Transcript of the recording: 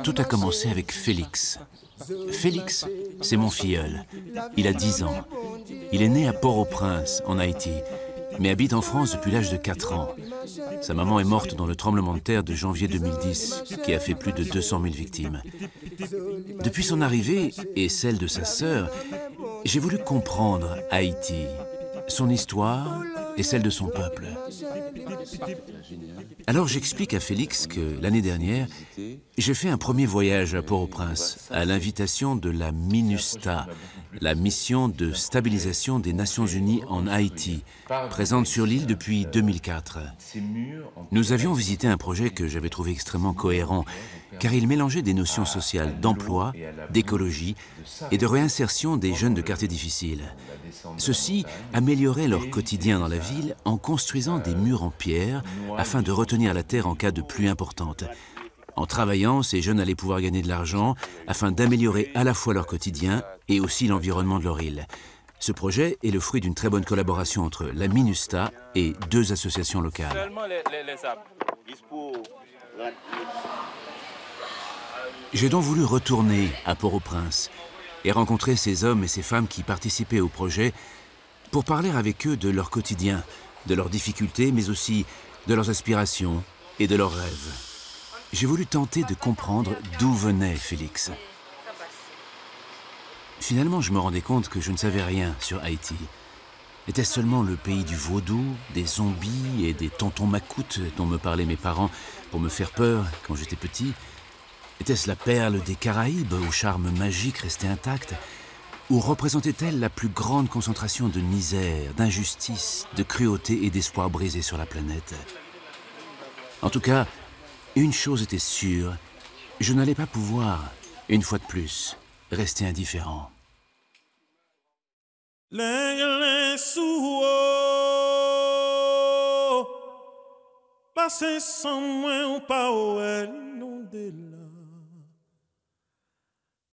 Tout a commencé avec Félix. Félix, c'est mon filleul. Il a 10 ans. Il est né à Port-au-Prince, en Haïti, mais habite en France depuis l'âge de 4 ans. Sa maman est morte dans le tremblement de terre de janvier 2010, qui a fait plus de 200 000 victimes. Depuis son arrivée, et celle de sa sœur, j'ai voulu comprendre Haïti, son histoire et celle de son peuple. Alors j'explique à Félix que l'année dernière, j'ai fait un premier voyage à Port-au-Prince, à l'invitation de la MINUSTAH, la mission de stabilisation des Nations Unies en Haïti, présente sur l'île depuis 2004. Nous avions visité un projet que j'avais trouvé extrêmement cohérent, car il mélangeait des notions sociales d'emploi, d'écologie et de réinsertion des jeunes de quartiers difficiles. Ceux-ci amélioraient leur quotidien dans la ville en construisant des murs en pierre afin de retenir la terre en cas de pluie importante. En travaillant, ces jeunes allaient pouvoir gagner de l'argent afin d'améliorer à la fois leur quotidien et aussi l'environnement de leur île. Ce projet est le fruit d'une très bonne collaboration entre la MINUSTAH et 2 associations locales. J'ai donc voulu retourner à Port-au-Prince et rencontrer ces hommes et ces femmes qui participaient au projet pour parler avec eux de leur quotidien, de leurs difficultés, mais aussi de leurs aspirations et de leurs rêves. J'ai voulu tenter de comprendre d'où venait Félix. Finalement, je me rendais compte que je ne savais rien sur Haïti. Était-ce seulement le pays du vaudou, des zombies et des tontons macoutes dont me parlaient mes parents pour me faire peur quand j'étais petit? Était-ce la perle des Caraïbes au charme magique resté intact? Ou représentait-elle la plus grande concentration de misère, d'injustice, de cruauté et d'espoir brisé sur la planète? En tout cas, une chose était sûre, je n'allais pas pouvoir, une fois de plus, rester indifférent. Passez sans moi ou pas, non de là.